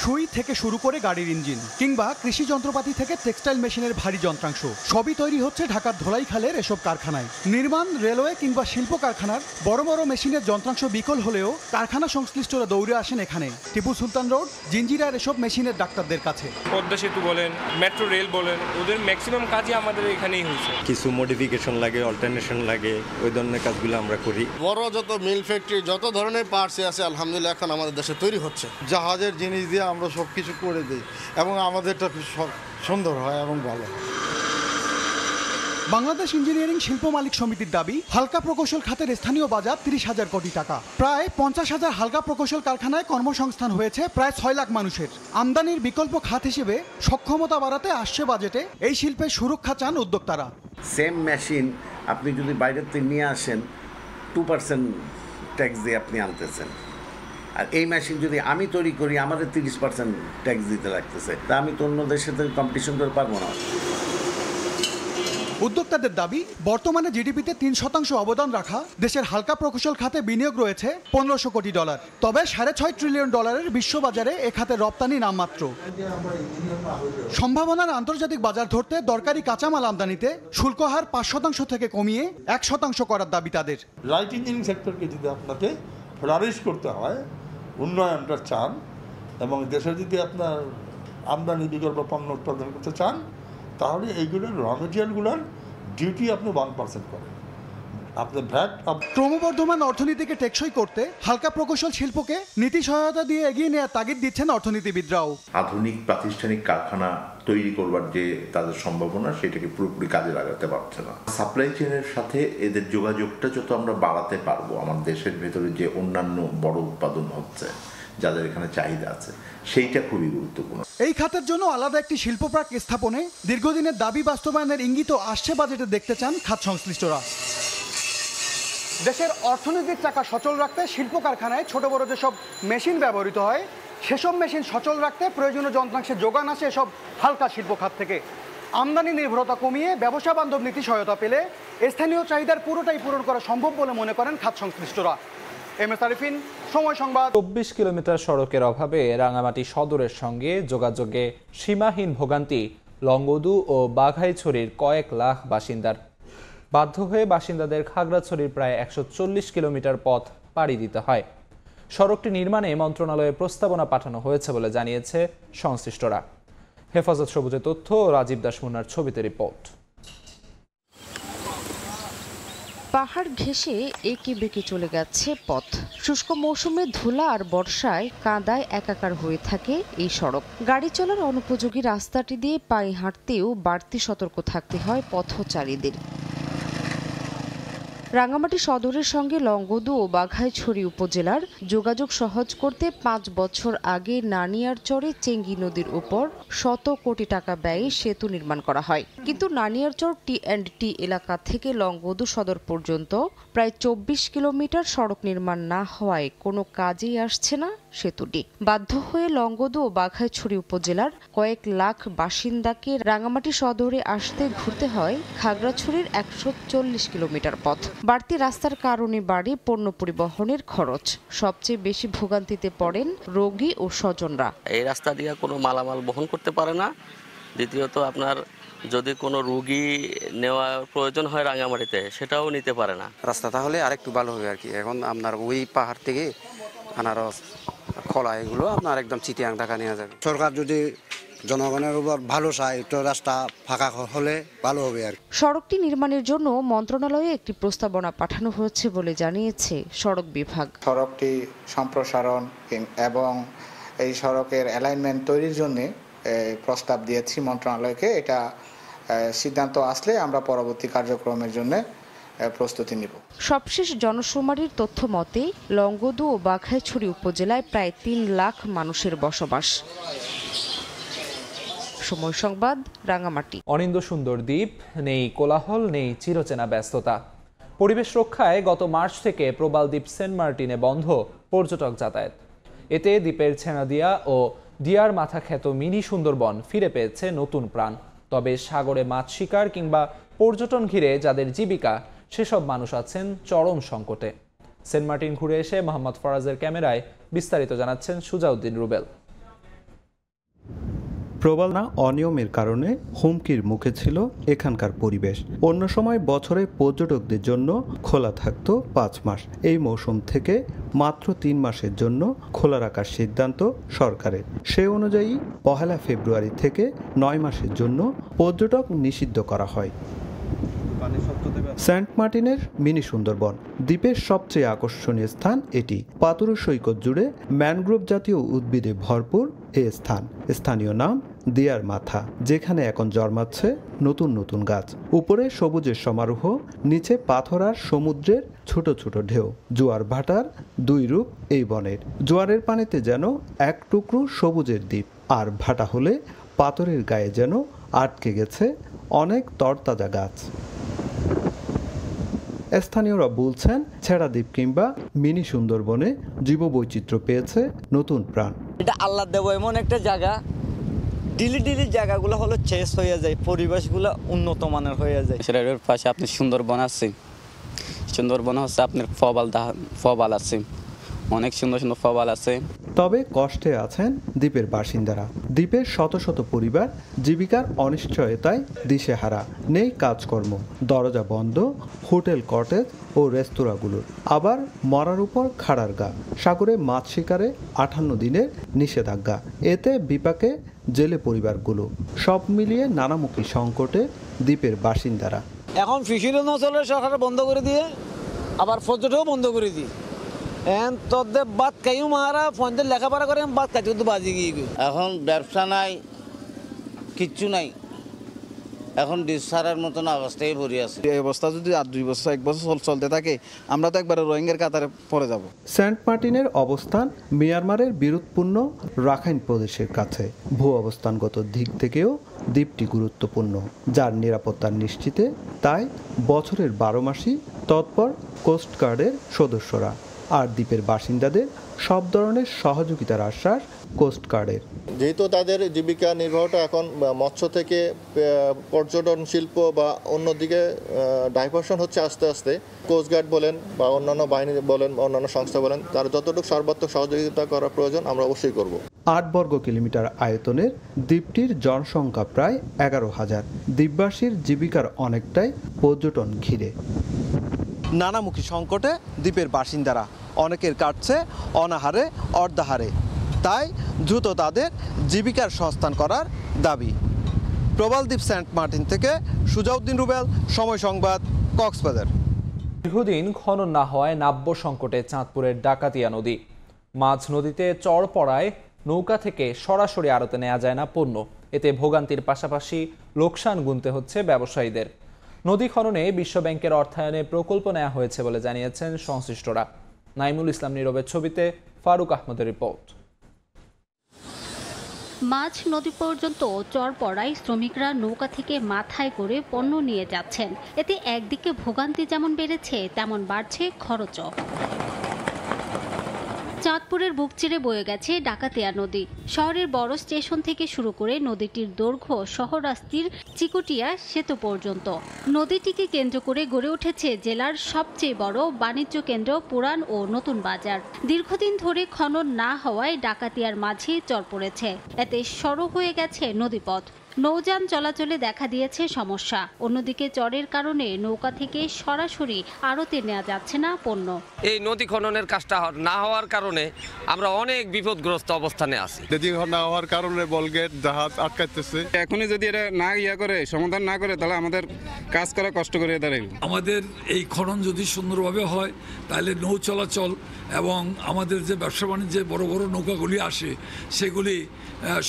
সুই থেকে শুরু করে গাড়ির ইঞ্জিন কিংবা কৃষি যন্ত্রপাতি থেকে টেক্সটাইল মেশিনের ভারী যন্ত্রাংশ সবই তৈরি হচ্ছে ঢাকার ধোলাইখালের এসব কারখানায়। নির্মাণ, রেলওয়ে কিংবা শিল্প কারখানার বড় বড় মেশিনের যন্ত্রাংশ বিকল হলেও কারখানা সংশ্লিষ্টরা দৌড়ে আসেন এখানে। টিপু সুলতান রোড, জিঞ্জিরার এসব মেশিনের ডাক্তারদের কাছে। পদ্মা সেতু বলেন, মেট্রো রেল বলেন, ওদের ম্যাক্সিমাম কাজই আমাদের এখানেই হয়েছে। কিছু মডিফিকেশন লাগে, অল্টারনেশন লাগে, ওই ধরনের কাজগুলো আমরা করি। বড় যত মিল ফ্যাক্টরি, যত ধরনের পার্টস আছে আলহামদুলিল্লাহ এখন আমাদের দেশে তৈরি হচ্ছে। জাহাজের জিনিস দিয়ে আমরা সব কিছু করে দিই এবং আমাদেরটা সুন্দর হয় এবং ভালো। বাংলাদেশ ইঞ্জিনিয়ারিং শিল্প মালিক সমিতির দাবি, হালকা প্রকৌশল খাতের স্থানীয় বাজার 30,000 কোটি টাকা। প্রায় 50,000 হালকা প্রকৌশল কারখানায় কর্মসংস্থান হয়েছে প্রায় 6 লাখ মানুষের। আমদানির বিকল্প খাত হিসেবে সক্ষমতা বাড়াতে আসছে বাজেটে এই শিল্পের সুরক্ষা চান উদ্যোক্তারা। সেম মেশিন আপনি যদি বাইরের থেকে নিয়ে আসেন 2% ট্যাক্স দিয়ে আপনি আনতেছেন, আর এই মেশিন যদি আমি তৈরি করি আমাদের 30% ট্যাক্স দিতে লাগতেছে। তা আমি তো অন্য দেশের সাথে কম্পিটিশন করে পারবো না। উদ্যোক্তাদের দাবি, বর্তমানে জিডিপিতে 3% অবদান রাখা দেশের হালকা প্রকৌশল খাতে বিনিয়োগ রয়েছে $1500 কোটি। তবে $6.5 ট্রিলিয়ন বিশ্ববাজারে এ খাতে রপ্তানি নামমাত্র। সম্ভাবনার আন্তর্জাতিক বাজার ধরতে দরকারি কাঁচামাল আমদানিতে শুল্ক হার 5% থেকে কমিয়ে 1% করার দাবি তাদের। লাইট ইঞ্জিনিয়ারিং সেক্টরকে যদি আপনাকে ফ্লারিশ করতে হয়, উন্নয়নটা চান এবং দেশে যদি আপনার আমদানি বিকল্প পণ্য উৎপাদন করতে চান, তাহলে এইগুলোর র মেটেরিয়ালগুলোর ডিউটি আপনি 1% করেন। আপনার ভ্যাট ক্রমবর্ধমান অর্থনীতিকে টেকসই করতে হালকা প্রকৌশল শিল্পকে নীতি সহায়তা দিয়ে এগিয়ে নেওয়ার তাগিদ দিচ্ছেন অর্থনীতিবিদরাও। আধুনিক প্রাতিষ্ঠানিক কারখানা তৈরি করবার যে তাদের সম্ভাবনা, সেটাকে পুরোপুরি কাজে লাগাতে পারছে না। সাপ্লাই চেনের সাথে এদের যোগাযোগটা যত আমরা বাড়াতে পারবো, আমার দেশের ভেতরে যে অন্যান্য বড় উৎপাদন হচ্ছে, যাদের এখানে চাহিদা আছে, সেইটা খুবই গুরুত্বপূর্ণ। এই খাতের জন্য আলাদা একটি শিল্প পার্ক স্থাপনে দীর্ঘদিনের দাবি বাস্তবায়নের ইঙ্গিত আসছে বাজেটে দেখতে চান খাত সংশ্লিষ্টরা। দেশের অর্থনৈতিক চাকা সচল রাখতে শিল্প কারখানায় ছোট বড় যেসব মেশিন ব্যবহৃত হয়, সেসব মেশিন সচল রাখতে প্রয়োজনীয় যন্ত্রাংশের যোগান আসে এসব হালকা শিল্প খাত থেকে। আমদানি নির্ভরতা কমিয়ে ব্যবসা বান্ধব নীতি সহায়তা পেলে স্থানীয় চাহিদার পুরোটাই পূরণ করা সম্ভব বলে মনে করেন খাত সংশ্লিষ্টরা। এম এস আরিফিন, সময় সংবাদ। 24 কিলোমিটার সড়কের অভাবে রাঙামাটি সদরের সঙ্গে যোগাযোগে সীমাহীন ভোগান্তি লংগদু ও বাঘাইছড়ির কয়েক লাখ বাসিন্দার। বাধ্য হয়ে বাসিন্দাদের খাগড়াছড়ির প্রায় 140 কিলোমিটার পথ পাড়ি দিতে হয়। সড়কটি নির্মাণে মন্ত্রণালয়ে প্রস্তাবনা পাঠানো হয়েছে বলে জানিয়েছে সংশ্লিষ্টরা। হেফাজত সবুজের তথ্য, রাজীব দাস মুন্নার ছবিতে রিপোর্ট। পাহাড় ঘেঁষে এঁকে বেঁকে চলে গেছে পথ। শুষ্ক মৌসুমে ধুলা আর বর্ষায় কাদায় একাকার হয়ে থাকে এই সড়ক। গাড়ি চলার অনুপযোগী রাস্তাটি দিয়ে পায়ে হাঁটতেও বাড়তি সতর্ক থাকতে হয় পথচারীদের। রাঙামাটি সদরের সঙ্গে লংগদু ও বাঘাইছড়ি উপজেলার যোগাযোগ সহজ করতে 5 বছর আগে নানিয়ারচরে চেঙ্গি নদীর উপর শত কোটি টাকা ব্যয়ে সেতু নির্মাণ করা হয়। কিন্তু নানিয়ারচর টি&টি এলাকা থেকে লংগদু সদর পর্যন্ত প্রায় 24 কিলোমিটার সড়ক নির্মাণ না হওয়ায় কোনো কাজেই আসছে না সেতুটি। বাধ্য হয়ে লংগদু ও বাঘাইছড়ি উপজেলার কয়েক লাখ বাসিন্দাকে রাঙামাটি সদরে আসতে ঘুরতে হয় খাগড়াছড়ির 140 কিলোমিটার পথ। বাড়তি রাস্তার কারণে বাড়ে পণ্য পরিবহনের খরচ। সবচেয়ে বেশি ভোগান্তিতে পড়েন রোগী ও স্বজনরা। এই রাস্তা দিয়ে কোনো মালামাল বহন করতে পারে না। দ্বিতীয়ত আপনার যদি কোনো রোগী নেওয়ার প্রয়োজন হয় রাঙামাটিতে, সেটাও নিতে পারে না। রাস্তা তাহলে আরেকটু ভালো হবে আর কি। এখন আপনার ওই পাহাড় থেকে আনারস, খোলা, এগুলো আপনার একদম চিটিয়াং ঢাকা নেওয়া যাবে। সরকার যদি জনগণের উপর ভালো চায়, তো রাস্তা ফাঁকা হলে ভালো হবে আর। সড়কটি নির্মাণের জন্য মন্ত্রণালয়ে একটি প্রস্তাবনা পাঠানো হয়েছে বলে জানিয়েছে সড়ক বিভাগ। সড়কটি সম্প্রসারণ এবং এই সড়কের অ্যালাইনমেন্ট তৈরির জন্য প্রস্তাব দিয়েছি মন্ত্রণালয়কে। এটা সিদ্ধান্ত আসলে আমরা পরবর্তী কার্যক্রমের জন্য প্রস্তুতি নিব। সবশেষ জনশুমারির তথ্য মতে লংগদু ও বাঘাইছড়ি উপজেলায় প্রায় 3 লাখ মানুষের বসবাস। সময় সংবাদ, রাঙামাটি। অনিন্দ্য সুন্দর দ্বীপ, নেই কোলাহল, নেই চিরচেনা ব্যস্ততা। পরিবেশ রক্ষায় গত মার্চ থেকে প্রবাল দ্বীপ সেন্ট মার্টিনে বন্ধ পর্যটক যাতায়াত। এতে দ্বীপের ছেনাদিয়া ও দিয়ার মাথা খ্যাত মিনি সুন্দরবন ফিরে পেয়েছে নতুন প্রাণ। তবে সাগরে মাছ শিকার কিংবা পর্যটন ঘিরে যাদের জীবিকা, সেসব মানুষ আছেন চরম সংকটে। সেন্ট মার্টিন ঘুরে এসে মোহাম্মদ ফরাজের ক্যামেরায় বিস্তারিত জানাচ্ছেন সুজাউদ্দিন রুবেল। প্রবল অনিয়মের কারণে হুমকির মুখে ছিল এখানকার পরিবেশ। অন্য সময় বছরে পর্যটকদের জন্য খোলা থাকত 5 মাস। এই মৌসুম থেকে মাত্র 3 মাসের জন্য খোলা রাখার সিদ্ধান্ত সরকারের। সে অনুযায়ী 1 ফেব্রুয়ারি থেকে 9 মাসের জন্য পর্যটক নিষিদ্ধ করা হয়। সেন্ট মার্টিনের মিনি সুন্দরবন দ্বীপের সবচেয়ে আকর্ষণীয় স্থান এটি। পাতুরু সৈকত জুড়ে ম্যানগ্রোভ জাতীয় উদ্ভিদে ভরপুর এ স্থান। স্থানীয় নাম দিয়ার মাথা, যেখানে এখন জন্মাচ্ছে নতুন নতুন গাছ। উপরে সবুজের সমারোহ, নিচে পাথর আর সমুদ্রের ছোট ছোট ঢেউ। জোয়ার ভাটার 2 রূপ এই বনের। জোয়ারের পানিতে যেন এক টুকরো সবুজের দ্বীপ, আর ভাটা হলে পাথরের গায়ে যেন আটকে গেছে অনেক তরতাজা গাছ। স্থানীয়রা বলছেন ছেড়া দ্বীপ কিংবা মিনি সুন্দরবনে জীববৈচিত্র্য পেয়েছে নতুন প্রাণ। এটা আল্লাহ দেব এমন একটা জায়গা ডিলি জায়গাগুলো হলো চেস হয়ে যায়, পরিবেশগুলো উন্নত মানের হয়ে যায়। সেটার পাশে আপনি সুন্দরবন আছে, সুন্দরবন হচ্ছে আপনার ফবাল আছে, অনেক সুন্দর সুন্দর ফবাল আছে। তবে কষ্টে আছেন দ্বীপের বাসিন্দারা। দ্বীপের শত শত পরিবার জীবিকার অনিশ্চয়তায় দিশেহারা। নেই কাজকর্ম, দরজা বন্ধ হোটেল, কটেজ ও রেস্তোরাঁগুলোর। আবার মরার উপর খাড়ার গা। সাগরে মাছ শিকারে 58 দিনের নিষেধাজ্ঞা। এতে বিপাকে জেলে পরিবারগুলো। সব মিলিয়ে নানামুখী সংকটে দ্বীপের বাসিন্দারা। এখন ফিশারি নচলে সরকার বন্ধ করে দিয়ে, আবার পর্যটকও বন্ধ করে দিয়ে। তোদের বাদ কাইও মারা ফোনদের লেখাপড়া করে বাদ কাজ করতে বাজি গিয়ে এখন ব্যবসা নাই, কিচ্ছু নাই, এখন ডিসারের মতন অবস্থায় ভরে আছে। এই অবস্থা যদি আর 2 বছর 1 বছর চলতে থাকে, আমরা তো একবারে রোহিঙ্গার কাতারে পড়ে যাব। সেন্ট মার্টিনের অবস্থান মিয়ানমারের বিরোধপূর্ণ রাখাইন প্রদেশের কাছে। ভূ অবস্থানগত দিক থেকেও দ্বীপটি গুরুত্বপূর্ণ, যার নিরাপত্তা নিশ্চিতে তাই বছরের 12 মাসই তৎপর কোস্টগার্ডের সদস্যরা। আর দ্বীপের বাসিন্দাদের সব ধরনের সহযোগিতার আশ্বাস কোস্টগার্ডের। যেহেতু তাদের জীবিকা নির্বাহটা এখন মৎস্য থেকে পর্যটন শিল্প বা অন্যদিকে ডাইভার্সন হচ্ছে আস্তে আস্তে, কোস্টগার্ড বলেন বা অন্যান্য বাহিনী বলেন, অন্যান্য সংস্থা বলেন, তার যতটুকু সর্বাত্মক সহযোগিতা করা প্রয়োজন আমরা অবশ্যই করব। 8 বর্গ কিলোমিটার আয়তনের দ্বীপটির জনসংখ্যা প্রায় 11,000। দ্বীপবাসীর জীবিকার অনেকটাই পর্যটন ঘিরে। নানামুখী সংকটে দ্বীপের বাসিন্দারা, অনেকের কাটছে অনাহারে অর্ধাহারে। তাই দ্রুত তাদের জীবিকার সংস্থান করার দাবি। প্রবাল দ্বীপ সেন্ট মার্টিন থেকে সুজাউদ্দিন রুবেল, সময় সংবাদ, কক্সবাজার। দীর্ঘদিন খনন না হওয়ায় নাব্য সংকটে চাঁদপুরের ডাকাতিয়া নদী। মাঝ নদীতে চর পড়ায় নৌকা থেকে সরাসরি আড়তে নেওয়া যায় না পণ্য। এতে ভোগান্তির পাশাপাশি লোকসান গুনতে হচ্ছে ব্যবসায়ীদের। নদী খননে বিশ্বব্যাংকের অর্থায়নে প্রকল্প নেওয়া হয়েছে বলে জানিয়েছেন সংশ্লিষ্টরা। নাইমুল ইসলাম নীরবের ছবিতে ফারুক আহমদের রিপোর্ট। মাঝ নদী পর্যন্ত চর পড়ায় শ্রমিকরা নৌকা থেকে মাথায় করে পণ্য নিয়ে যাচ্ছেন। এতে একদিকে ভোগান্তি যেমন বেড়েছে, তেমন বাড়ছে খরচও। চাঁদপুরের বুক চিরে বয়ে গেছে ডাকাতিয়া নদী। শহরের বড় স্টেশন থেকে শুরু করে নদীটির দৈর্ঘ্য শহরাস্তির চিকুটিয়া সেতু পর্যন্ত। নদীটিকে কেন্দ্র করে গড়ে উঠেছে জেলার সবচেয়ে বড় বাণিজ্য কেন্দ্র পুরান ও নতুন বাজার। দীর্ঘদিন ধরে খনন না হওয়ায় ডাকাতিয়ার মাঝে চর পড়েছে। এতে সরু হয়ে গেছে নদীপথ। নৌযান চলাচলে দেখা দিয়েছে সমস্যা। অন্যদিকে চরের কারণে নৌকা থেকে সরাসরি আড়তে নেওয়া যাচ্ছে না পণ্য। এই নদী খননের কাজটা না হওয়ার কারণে আমরা অনেক বিপদগ্রস্ত অবস্থানে আছি। নদী না হওয়ার কারণে বলগেট জাহাজ আটকাইতেছে। এখনই যদি এটা না করে সমাধান না করে, তাহলে আমাদের কাজ করা কষ্ট করে দাঁড়াবে। আমাদের এই খনন যদি সুন্দরভাবে হয়, তাহলে নৌ চলাচল এবং আমাদের যে ব্যবসা বাণিজ্যে বড় বড় নৌকাগুলি আসে, সেগুলি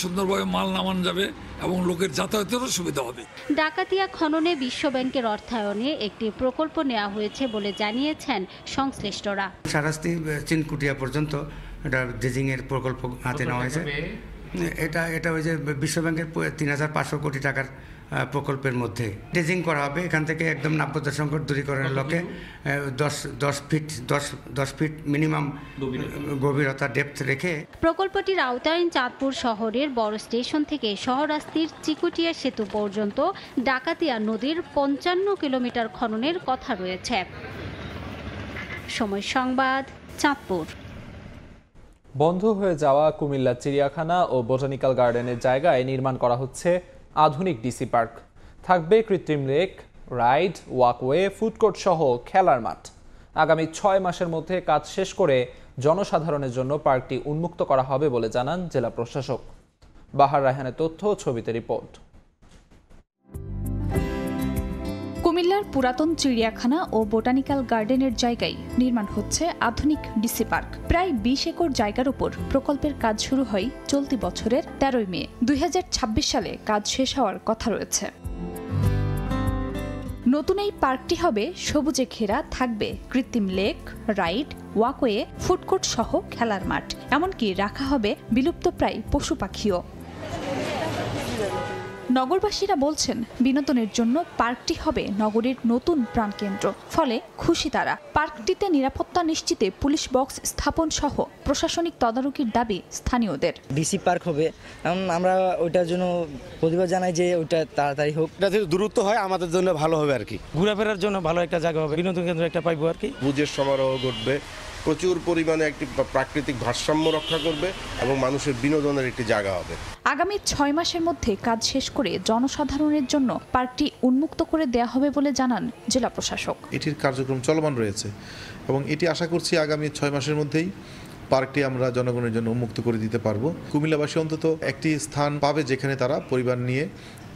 সুন্দরভাবে মাল নামান যাবে এবং লোকের যাতায়াতেরও সুবিধা হবে। ডাকাতিয়া খননে বিশ্বব্যাংকের অর্থায়নে একটি প্রকল্প নেওয়া হয়েছে বলে জানিয়েছেন সংশ্লিষ্টরা। সারাস্তি চিনকুটিয়া পর্যন্ত এটা ড্রেজিং এর প্রকল্প হাতে নেওয়া হয়েছে। এটা ওই যে বিশ্বব্যাংকের 3,500 কোটি টাকার প্রকল্পের মধ্যে ড্রেজিং করা হবে। এখান থেকে একদম নাব্যতা সংকট দূরীকরণের লক্ষ্যে 10 ফিট মিনিমাম গভীরতা ডেপথ রেখে প্রকল্পটির আওতায় চাঁদপুর শহরের বড় স্টেশন থেকে শহরাস্তির চিকুটিয়া সেতু পর্যন্ত ডাকাতিয়া নদীর 55 কিলোমিটার খননের কথা রয়েছে। সময় সংবাদ, চাঁদপুর। বন্ধ হয়ে যাওয়া কুমিল্লা চিড়িয়াখানা ও বোটানিক্যাল গার্ডেনের জায়গায় নির্মাণ করা হচ্ছে আধুনিক ডিসি পার্ক। থাকবে কৃত্রিম লেক, রাইড, ওয়াকওয়ে, ফুডকোর্ট সহ খেলার মাঠ। আগামী 6 মাসের মধ্যে কাজ শেষ করে জনসাধারণের জন্য পার্কটি উন্মুক্ত করা হবে বলে জানান জেলা প্রশাসক। বাহার রায়হানের তথ্য, ছবিতে রিপোর্ট। কুমিল্লার পুরাতন চিড়িয়াখানা ও বোটানিক্যাল গার্ডেনের জায়গায় নির্মাণ হচ্ছে আধুনিক ডিসি পার্ক। প্রায় 20 একর জায়গার উপর প্রকল্পের কাজ শুরু হয় চলতি বছরের 13 মে। 2026 সালে কাজ শেষ হওয়ার কথা রয়েছে। নতুন এই পার্কটি হবে সবুজে ঘেরা, থাকবে কৃত্রিম লেক, রাইড, ওয়াকওয়ে, ফুডকোর্ট সহ খেলার মাঠ। এমনকি রাখা হবে বিলুপ্তপ্রায় পশু পাখিও। নগরবাসীরা বলছেন বিনোদনের জন্য পার্কটি হবে নগরীর নতুন প্রাণকেন্দ্র। ফলে খুশি তারা। পার্কটিতে নিরাপত্তা নিশ্চিতে পুলিশ বক্স স্থাপন সহ প্রশাসনিক তদারকির দাবি স্থানীয়দের। ডিসি পার্ক হবে, আমরা ওইটার জন্য প্রতিবাদ জানাই যে ওইটা তাড়াতাড়ি হোক। এটা যদি দূরত্ব হয় আমাদের জন্য ভালো হবে আর কি, ঘোরাফেরার জন্য ভালো একটা জায়গা হবে, বিনোদন কেন্দ্র একটা পাইবো আর কি। ভোজের সমারোহ ঘটবে, প্রচুর পরিমাণে একটি প্রাকৃতিক ভারসাম্য রক্ষা করবে এবং মানুষের বিনোদনের একটি জায়গা হবে। আগামী 6 মাসের মধ্যে কাজ শেষ করে জনসাধারণের জন্য পার্কটি উন্মুক্ত করে দেয়া হবে বলে জানান জেলা প্রশাসক। এটির কার্যক্রম চলমান রয়েছে এবং এটি আশা করছি আগামী 6 মাসের মধ্যেই পার্কটি আমরা জনগণের জন্য উন্মুক্ত করে দিতে পারবো। কুমিল্লাবাসী অন্তত একটি স্থান পাবে যেখানে তারা পরিবার নিয়ে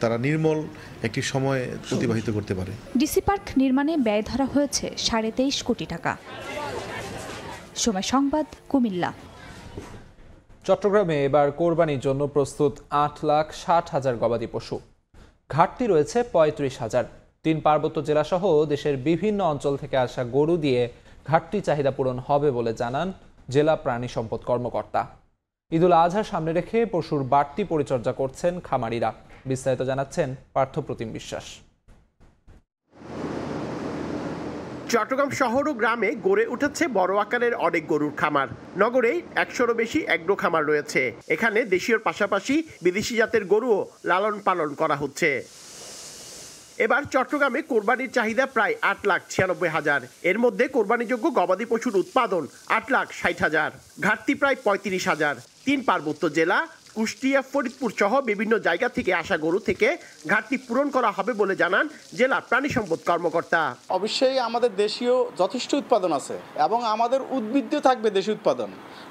তারা নির্মল একটি সময় অতিবাহিত করতে পারে। ডিসি পার্ক নির্মাণে ব্যয় ধরা হয়েছে 23.5 কোটি টাকা। সময় সংবাদ, কুমিল্লা। চট্টগ্রামে এবার কোরবানির জন্য প্রস্তুত 8,60,000 গবাদি পশু। ঘাটতি রয়েছে 35,000। 3 পার্বত্য জেলাসহ দেশের বিভিন্ন অঞ্চল থেকে আসা গরু দিয়ে ঘাটতি চাহিদা পূরণ হবে বলে জানান জেলা প্রাণী সম্পদ কর্মকর্তা। ঈদুল আজহা সামনে রেখে পশুর বাড়তি পরিচর্যা করছেন খামারিরা। বিস্তারিত জানাচ্ছেন পার্থপ্রতিম বিশ্বাস। চট্টগ্রাম শহর ও গ্রামে গড়ে উঠেছে বড় আকারের অনেক গরুর খামার। নগরে 100-রও বেশি এগ্রো খামার রয়েছে। এখানে দেশীয় পাশাপাশি বিদেশি জাতের গরুও লালন পালন করা হচ্ছে। এবার চট্টগ্রামে কোরবানির চাহিদা প্রায় 8,96,000। এর মধ্যে কোরবানিযোগ্য গবাদি পশুর উৎপাদন 8,60,000, ঘাটতি প্রায় 35,000। 3 পার্বত্য জেলা কুষ্টিয়া, ফরিদপুর সহ বিভিন্ন জায়গা থেকে আসা গরু থেকে ঘাটতি পূরণ করা হবে বলে জানান জেলা প্রাণী সম্পদ কর্মকর্তা। অবশ্যই আমাদের দেশীয় যথেষ্ট উৎপাদন আছে এবং আমাদের উদ্বৃত্ত থাকবে দেশীয় উৎপাদন।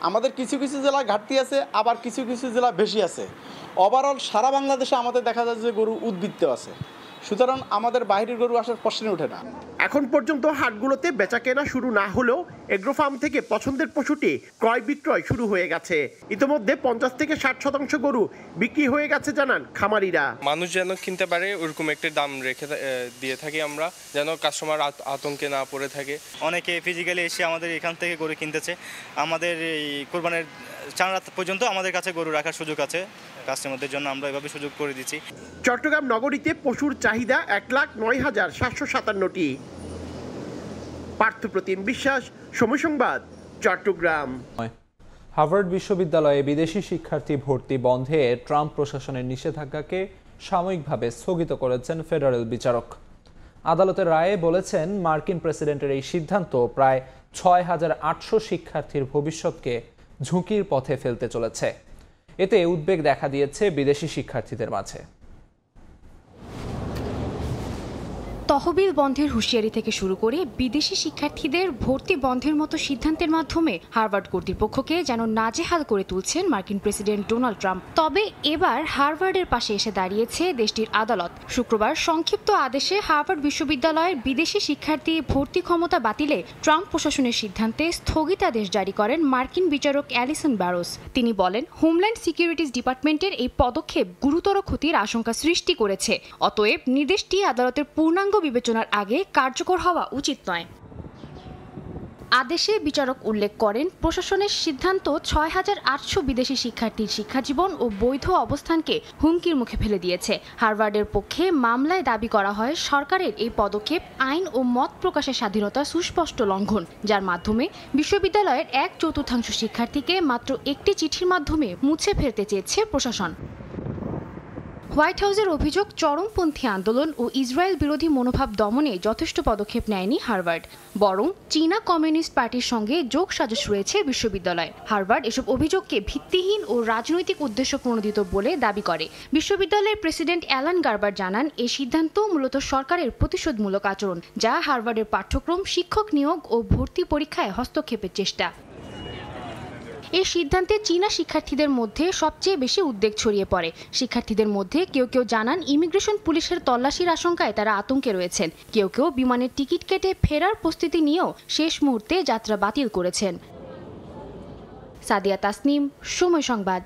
আমাদের কিছু কিছু জেলা ঘাটতি আছে, আবার কিছু কিছু জেলা বেশি আছে। ওভারঅল সারা বাংলাদেশে আমাদের দেখা যায় যে গরু উদ্বৃত্ত আছে, সুতরাং আমাদের বাইরের গরু আসার প্রশ্নই ওঠে না। এখন পর্যন্ত হাটগুলোতে বেচা কেনা শুরু না হলেও এগ্রো ফার্ম থেকে পছন্দের পশুটি ক্রয় বিক্রয় শুরু হয়ে গেছে। ইতিমধ্যে 50 থেকে 60% গরু বিক্রি হয়ে গেছে জানান খামারিরা। মানুষ যেন কিনতে পারে ওরকম একটা দাম রেখে দিয়ে থাকি আমরা, যেন কাস্টমার আতঙ্কে না পড়ে থাকে। অনেকে ফিজিক্যালি এসে আমাদের এখান থেকে গরু কিনতেছে। আমাদের এই কোরবানের 4 রাত পর্যন্ত আমাদের কাছে গরু রাখার সুযোগ আছে। কাস্টমারদের জন্য আমরা এভাবে সুযোগ করে দিচ্ছি। চট্টগ্রাম নগরীতে পশুর চাহিদা 1,09,757টি। পার্থপ্রতিম বিশ্বাস, সময় সংবাদ, চট্টগ্রাম। হার্ভার্ড বিশ্ববিদ্যালয়ে বিদেশি শিক্ষার্থী ভর্তি বন্ধে ট্রাম্প প্রশাসনের নিষেধাজ্ঞাকে সাময়িকভাবে স্থগিত করেছেন ফেডারেল বিচারক। আদালতের রায়ে বলেছেন মার্কিন প্রেসিডেন্টের এই সিদ্ধান্ত প্রায় 6,800 শিক্ষার্থীর ভবিষ্যৎকে ঝুঁকির পথে ফেলতে চলেছে। এতে উদ্বেগ দেখা দিয়েছে বিদেশি শিক্ষার্থীদের মাঝে। তহবিল বন্ধের হুঁশিয়ারি থেকে শুরু করে বিদেশি শিক্ষার্থীদের ভর্তি বন্ধের মতো সিদ্ধান্তের মাধ্যমে হার্ভার্ড কর্তৃপক্ষকে যেন নাজেহাল করে তুলছেন মার্কিন প্রেসিডেন্ট ডোনাল্ড ট্রাম্প। তবে এবার হার্ভার্ডের পাশে এসে দাঁড়িয়েছে দেশটির আদালত। শুক্রবার সংক্ষিপ্ত আদেশে হার্ভার্ড বিশ্ববিদ্যালয়ের বিদেশি শিক্ষার্থী ভর্তি ক্ষমতা বাতিলে ট্রাম্প প্রশাসনের সিদ্ধান্তে স্থগিতাদেশ জারি করেন মার্কিন বিচারক অ্যালিসন ব্যারোস। তিনি বলেন, হোমল্যান্ড সিকিউরিটিজ ডিপার্টমেন্টের এই পদক্ষেপ গুরুতর ক্ষতির আশঙ্কা সৃষ্টি করেছে। অতএব নির্দেশটি আদালতের পূর্ণাঙ্গ বিবেচনার আগে কার্যকর হওয়া উচিত নয়। আদেশে বিচারক উল্লেখ করেন, প্রশাসনের সিদ্ধান্ত 6,800 বিদেশি শিক্ষার্থীর শিক্ষাজীবন ও বৈধ অবস্থানকে হুমকির মুখে ফেলে দিয়েছে। হার্ভার্ডের পক্ষে মামলায় দাবি করা হয় সরকারের এই পদক্ষেপ আইন ও মত প্রকাশের স্বাধীনতার সুস্পষ্ট লঙ্ঘন, যার মাধ্যমে বিশ্ববিদ্যালয়ের 1/4 শিক্ষার্থীকে মাত্র একটি চিঠির মাধ্যমে মুছে ফেলতে চেয়েছে প্রশাসন। হোয়াইট হাউসের অভিযোগ, চরমপন্থী আন্দোলন ও ইসরায়েল বিরোধী মনোভাব দমনে যথেষ্ট পদক্ষেপ নেয়নি হার্ভার্ড, বরং চীনা কমিউনিস্ট পার্টির সঙ্গে যোগসাজশ রয়েছে বিশ্ববিদ্যালয়। হার্ভার্ড এসব অভিযোগকে ভিত্তিহীন ও রাজনৈতিক উদ্দেশ্য প্রণোদিত বলে দাবি করে। বিশ্ববিদ্যালয়ের প্রেসিডেন্ট অ্যালান গার্বার জানান, এই সিদ্ধান্ত মূলত সরকারের প্রতিশোধমূলক আচরণ, যা হার্ভার্ডের পাঠ্যক্রম, শিক্ষক নিয়োগ ও ভর্তি পরীক্ষায় হস্তক্ষেপের চেষ্টা। এই সিদ্ধান্তে চীনা শিক্ষার্থীদের মধ্যে সবচেয়ে বেশি উদ্বেগ ছড়িয়ে পড়ে। শিক্ষার্থীদের মধ্যে কেউ কেউ জানান, ইমিগ্রেশন পুলিশের তল্লাশির আশঙ্কায় তারা আতঙ্কে রয়েছেন। কেউ কেউ বিমানের টিকিট কেটে ফেরার প্রস্তুতি নিয়েও শেষ মুহূর্তে যাত্রা বাতিল করেছেন। সাদিয়া তাসনিম, সময় সংবাদ।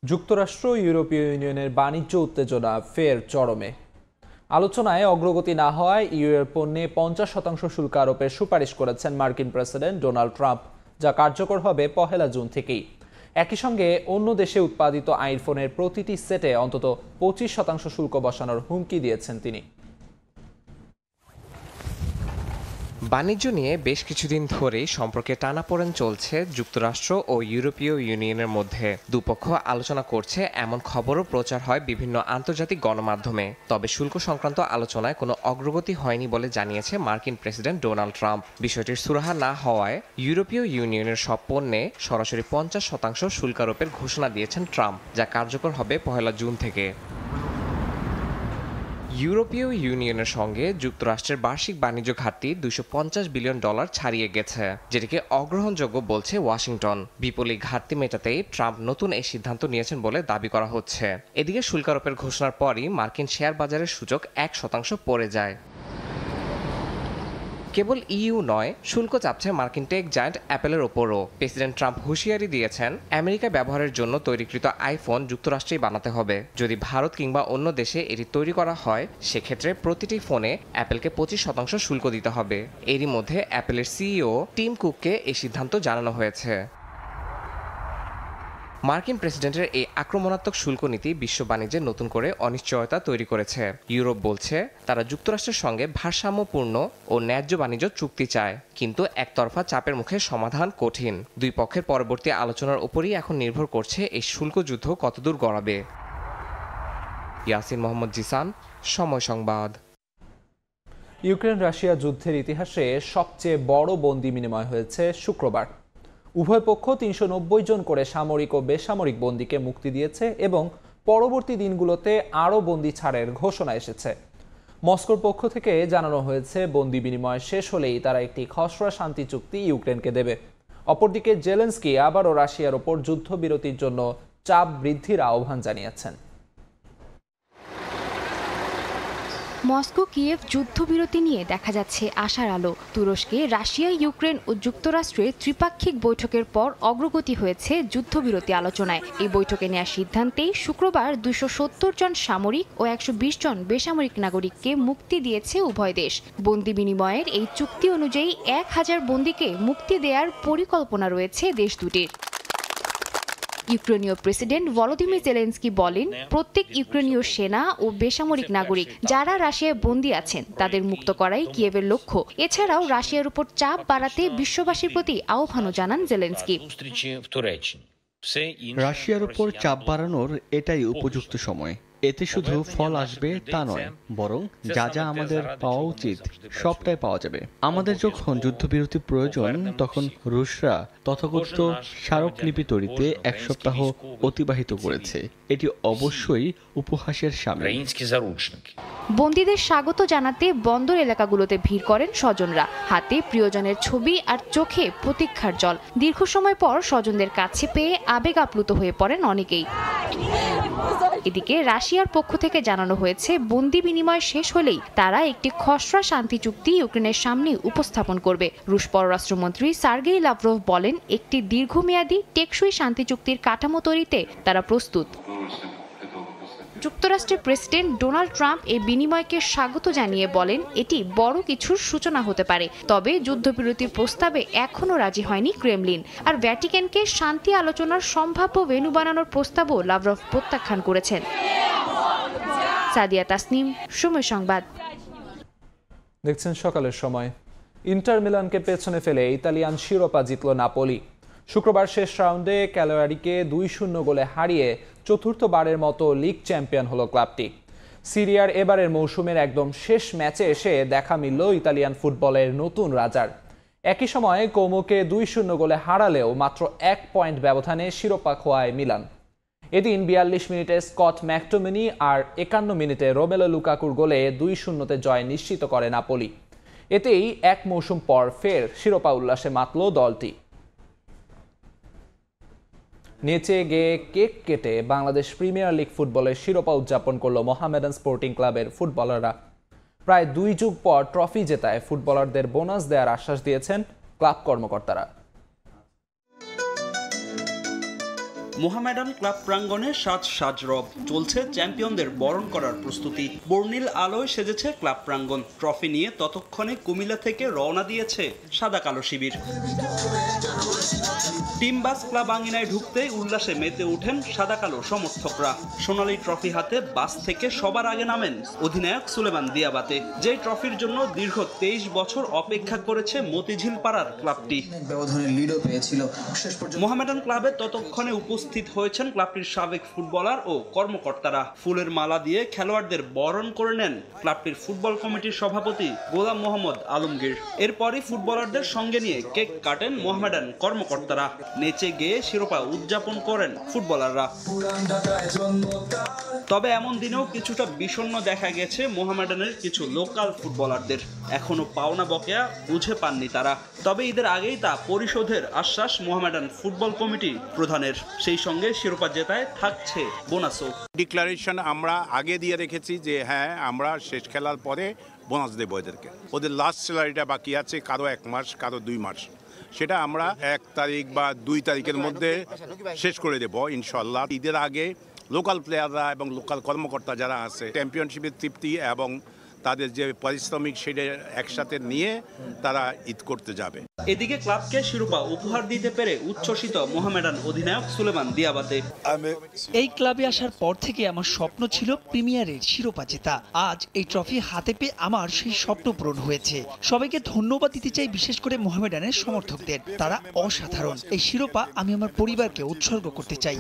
যুক্তরাষ্ট্র ইউরোপীয় ইউনিয়নের বাণিজ্য উত্তেজনা ফের চরমে। আলোচনায় অগ্রগতি না হওয়ায় ইউএর পণ্যে 50% শুল্ক আরোপের সুপারিশ করেছেন মার্কিন প্রেসিডেন্ট ডোনাল্ড ট্রাম্প, যা কার্যকর হবে 1 জুন থেকেই। একই সঙ্গে অন্য দেশে উৎপাদিত আইফোনের প্রতিটি সেটে অন্তত 25% শুল্ক বসানোর হুমকি দিয়েছেন তিনি। বাণিজ্য নিয়ে বেশ কিছুদিন ধরেই সম্পর্কে টানাপোড়েন চলছে যুক্তরাষ্ট্র ও ইউরোপীয় ইউনিয়নের মধ্যে। দুপক্ষ আলোচনা করছে এমন খবরও প্রচার হয় বিভিন্ন আন্তর্জাতিক গণমাধ্যমে। তবে শুল্ক সংক্রান্ত আলোচনায় কোনো অগ্রগতি হয়নি বলে জানিয়েছে মার্কিন প্রেসিডেন্ট ডোনাল্ড ট্রাম্প। বিষয়টির সুরাহা না হওয়ায় ইউরোপীয় ইউনিয়নের সব পণ্যে সরাসরি 50% শুল্কারোপের ঘোষণা দিয়েছেন ট্রাম্প, যা কার্যকর হবে 1 জুন থেকে। ইউরোপীয় ইউনিয়নের সঙ্গে যুক্তরাষ্ট্রের বার্ষিক বাণিজ্য ঘাটতি $250 বিলিয়ন ছাড়িয়ে গেছে, যেটিকে অগ্রহণযোগ্য বলছে ওয়াশিংটন। বিপরীত ঘাটতি মেটাতেই ট্রাম্প নতুন এই সিদ্ধান্ত নিয়েছেন বলে দাবি করা হচ্ছে। এদিকে শুল্কারোপের ঘোষণার পরই মার্কিন শেয়ার বাজারের সূচক 1% পড়ে যায়। কেবল ইইউ নয়, শুল্ক চাপছে মার্কিন টেক জায়ান্ট অ্যাপেলের ওপরও। প্রেসিডেন্ট ট্রাম্প হুঁশিয়ারি দিয়েছেন, আমেরিকা ব্যবহারের জন্য তৈরিকৃত আইফোন যুক্তরাষ্ট্রেই বানাতে হবে। যদি ভারত কিংবা অন্য দেশে এটি তৈরি করা হয়, সেক্ষেত্রে প্রতিটি ফোনে অ্যাপেলকে 25% শুল্ক দিতে হবে। এরই মধ্যে অ্যাপেলের সিইও টিম কুককে এই সিদ্ধান্ত জানানো হয়েছে। মার্কিন প্রেসিডেন্টের এই আক্রমণাত্মক শুল্ক নীতি বিশ্ব বাণিজ্যে নতুন করে অনিশ্চয়তা তৈরি করেছে। ইউরোপ বলছে তারা যুক্তরাষ্ট্রের সঙ্গে ভারসাম্যপূর্ণ ও ন্যায্য বাণিজ্য চুক্তি চায়, কিন্তু একতরফা চাপের মুখে সমাধান কঠিন। দুই পক্ষের পরবর্তী আলোচনার উপরই এখন নির্ভর করছে এই শুল্ক যুদ্ধ কতদূর গড়াবে। ইয়াসিন মোহাম্মদ জিসান, সময় সংবাদ। ইউক্রেন রাশিয়া যুদ্ধের ইতিহাসে সবচেয়ে বড় বন্দি বিনিময় হয়েছে শুক্রবার। উভয় পক্ষ 390 জন করে সামরিক ও বেসামরিক বন্দীকে মুক্তি দিয়েছে এবং পরবর্তী দিনগুলোতে আরও বন্দি ছাড়ের ঘোষণা এসেছে। মস্কোর পক্ষ থেকে জানানো হয়েছে, বন্দি বিনিময় শেষ হলেই তারা একটি খসড়া শান্তি চুক্তি ইউক্রেনকে দেবে। অপরদিকে জেলেনস্কি আবারও রাশিয়ার ওপর যুদ্ধবিরতির জন্য চাপ বৃদ্ধির আহ্বান জানিয়েছেন। মস্কো কিয়েভ যুদ্ধবিরতি নিয়ে দেখা যাচ্ছে আশার আলো। তুরস্কে রাশিয়া, ইউক্রেন ও যুক্তরাষ্ট্রের ত্রিপাক্ষিক বৈঠকের পর অগ্রগতি হয়েছে যুদ্ধবিরতি আলোচনায়। এই বৈঠকে নেওয়া সিদ্ধান্তেই শুক্রবার 270 জন সামরিক ও 120 জন বেসামরিক নাগরিককে মুক্তি দিয়েছে উভয় দেশ। বন্দি বিনিময়ের এই চুক্তি অনুযায়ী 1000 বন্দীকে মুক্তি দেওয়ার পরিকল্পনা রয়েছে দেশ দুটির। ইউক্রেনীয় প্রেসিডেন্ট ভলোদিমির জেলেনস্কি বলেন, প্রত্যেক ইউক্রেনীয় সেনা ও বেসামরিক নাগরিক যারা রাশিয়ায় বন্দী আছেন তাদের মুক্ত করাই কিয়েভের লক্ষ্য। এছাড়াও রাশিয়ার উপর চাপ বাড়াতে বিশ্ববাসীর প্রতি আহ্বানও জানান জেলেনস্কি। রাশিয়ার উপর চাপ বাড়ানোর এটাই উপযুক্ত সময়। এতে শুধু ফল আসবে তা নয়, বরং যা যা আমাদের পাওয়া উচিত সবটাই পাওয়া যাবে। আমাদের যখন যুদ্ধবিরতি প্রয়োজন, তখন রুশরা তথাকথিত স্মারকলিপি তৈরিতে 1 সপ্তাহ অতিবাহিত করেছে। এটি অবশ্যই উপহাসের সামনে। বন্দীদের স্বাগত জানাতে বন্দর এলাকাগুলোতে ভিড় করেন স্বজনরা। হাতে প্রিয়জনের ছবি আর চোখে প্রতীক্ষার জল। দীর্ঘ সময় পর স্বজনদের কাছে পেয়ে আবেগ আপ্লুত হয়ে পড়েন অনেকেই। এদিকে রাশিয়ার পক্ষ থেকে জানানো হয়েছে, বন্দি বিনিময় শেষ হলেই তারা একটি খসড়া শান্তি চুক্তি ইউক্রেনের সামনে উপস্থাপন করবে। রুশ পররাষ্ট্রমন্ত্রী সার্গেই লাভরভ বলেন, একটি দীর্ঘমেয়াদী টেকসই শান্তি চুক্তির কাঠামো তৈরিতে তারা প্রস্তুত। যুক্তরাষ্ট্রের প্রেসিডেন্ট ডোনাল্ড ট্রাম্প এই বিনিময়কে স্বাগত জানিয়ে বলেন, এটি বড় কিছুর সূচনা হতে পারে। তবে যুদ্ধবিরতির প্রস্তাবে এখনও রাজি হয়নি ক্রেমলিন। আর ভ্যাটিকানকে শান্তি আলোচনার সম্ভাব্য ভেন্যু বানানোর প্রস্তাবও লাভরভ প্রত্যাখ্যান করেছেন। সাদিয়া তাসনিম, সময় সংবাদ। দেখছেন সকালের সময়। ইন্টার মিলানকে পেছনে ফেলে ইতালিয়ান শিরোপা জিতল নাপোলি। শুক্রবার শেষ রাউন্ডে ক্যালোয়ারিকে 2-0 গোলে হারিয়ে চতুর্থবারের মতো লিগ চ্যাম্পিয়ন হলো ক্লাবটি। সিরিয়ার এবারের মৌসুমের একদম শেষ ম্যাচে এসে দেখা মিলল ইতালিয়ান ফুটবলের নতুন রাজার। একই সময়ে কোমোকে 2-0 গোলে হারালেও মাত্র 1 পয়েন্ট ব্যবধানে শিরোপা খোয়ায় মিলান। এদিন 42 মিনিটে স্কট ম্যাকটোমিনি আর 51 মিনিটে রোমেলো লুকাকুর গোলে 2-0 জয় নিশ্চিত করে নাপোলি। এতেই এক মৌসুম পর ফের শিরোপা উল্লাসে মাতল দলটি। নেচে গেয়ে কেক কেটে বাংলাদেশ প্রিমিয়ার লিগ ফুটবলের শিরোপা উদযাপন করল মোহামেডান স্পোর্টিং ক্লাবের ফুটবলাররা। প্রায় 2 যুগ পর ট্রফি জেতায় ফুটবলারদের বোনাস দেওয়ার আশ্বাস দিয়েছেন ক্লাব কর্মকর্তারা। মোহামেডান ক্লাব প্রাঙ্গণে সাজ রব চলছে চ্যাম্পিয়নদের বরণ করার প্রস্তুতি। বর্ণিল আলোয় সেজেছে ক্লাব প্রাঙ্গণ। ট্রফি নিয়ে ততক্ষণে কুমিল্লা থেকে রওনা দিয়েছে সাদা কালো শিবির। টিম বাস ক্লাব আঙিনায় ঢুকতেই উল্লাসে মেতে ওঠেন সাদা কালো সমর্থকরা। সোনালী ট্রফি হাতে বাস থেকে সবার আগে নামেন অধিনায়ক সুলেমান দিয়াবাতে, যে ট্রফির জন্য দীর্ঘ 23 বছর অপেক্ষা করেছে মতিঝিল পাড়ার ক্লাবটি। মোহামেডান ক্লাবে ততক্ষণে উপস্থিত হয়েছেন ক্লাবটির সাবেক ফুটবলার ও কর্মকর্তারা। ফুলের মালা দিয়ে খেলোয়াড়দের বরণ করে নেন ক্লাবটির ফুটবল কমিটির সভাপতি গোলাম মোহাম্মদ আলমগীর। এরপরই ফুটবলারদের সঙ্গে নিয়ে কেক কাটেন মোহামেডান কর্মকর্তারা। নেচে গেয়ে শিরোপা উদযাপন করেন ফুটবলাররা। তবে এমন দিনেও কিছুটা বিষণ্ণ দেখা গেছে মোহামেডানের কিছু লোকাল ফুটবলারদের। এখনো পাওনা বকেয়া বুঝে পাননি তারা। তবে ঈদের আগেই তা পরিশোধের আশ্বাস মোহামেডান ফুটবল কমিটি প্রধানের। সেই সঙ্গে শিরোপা জেতায় থাকছে বোনাসও। ডিক্লারেশন আমরা আগে দিয়ে রেখেছি যে হ্যাঁ আমরা শেষ খেলার পরে বোনাস দেবো এদেরকে। ওদের লাস্ট স্যালারিটা বাকি আছে, কারো 1 মাস, কারো 2 মাস। সেটা আমরা 1 তারিখ বা 2 তারিখের মধ্যে শেষ করে দেব ইনশাল্লাহ। ঈদের আগে লোকাল প্লেয়াররা এবং লোকাল কর্মকর্তা যারা আছে চ্যাম্পিয়নশিপের তৃপ্তি এবং তাদের যে পারিশ্রমিক সেটা একসাথে নিয়ে তারা ঈদ করতে যাবে। এদিকে ক্লাবকে শিরোপা উপহার দিতে পেরে উচ্ছ্বসিত মোহামেডান অধিনায়ক সুলেমান দিয়াবাতে। এই ক্লাবে আসার পর থেকে আমার স্বপ্ন ছিল প্রিমিয়ারের শিরোপা জেতা। আজ এই ট্রফি হাতে পেয়ে আমার সেই স্বপ্ন পূরণ হয়েছে। সবাইকে ধন্যবাদ দিতে চাই, বিশেষ করে মোহামেডানের সমর্থকদের। তারা অসাধারণ। এই শিরোপা আমি আমার পরিবারকে উৎসর্গ করতে চাই।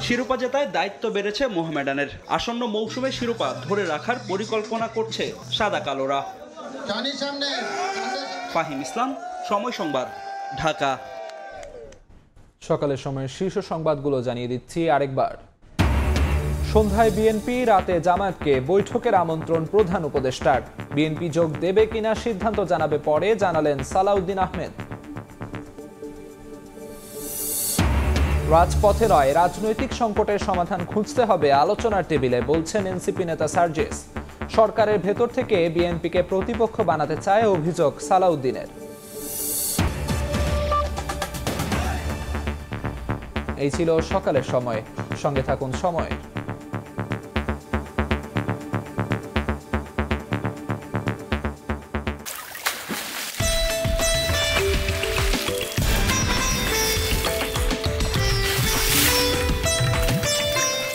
শিরোপা জেতায় দায়িত্ব বেড়েছে মোহামেডানের। আসন্ন মৌসুমে শিরোপা ধরে রাখার পরিকল্পনা করছে সাদা কালোরা। ফাহিম ইসলাম, সময় সংবাদ, ঢাকা। সকালের সময় শীর্ষ সংবাদগুলো জানিয়ে দিচ্ছি আরেকবার। সন্ধ্যায় বিএনপি, রাতে জামায়াতকে বৈঠকের আমন্ত্রণ প্রধান উপদেষ্টার। বিএনপি যোগ দেবে কিনা সিদ্ধান্ত জানাবে পরে, জানালেন সালাউদ্দিন আহমেদ। রাজপথে নয়, রাজনৈতিক সংকটের সমাধান খুঁজতে হবে আলোচনার টেবিলে, বলছেন এনসিপি নেতা সার্জিস। সরকারের ভেতর থেকে বিএনপিকে প্রতিপক্ষ বানাতে চায় অভিযোগ সালাউদ্দিনের। এই ছিল সকালের সময়। সঙ্গে থাকুন সময়।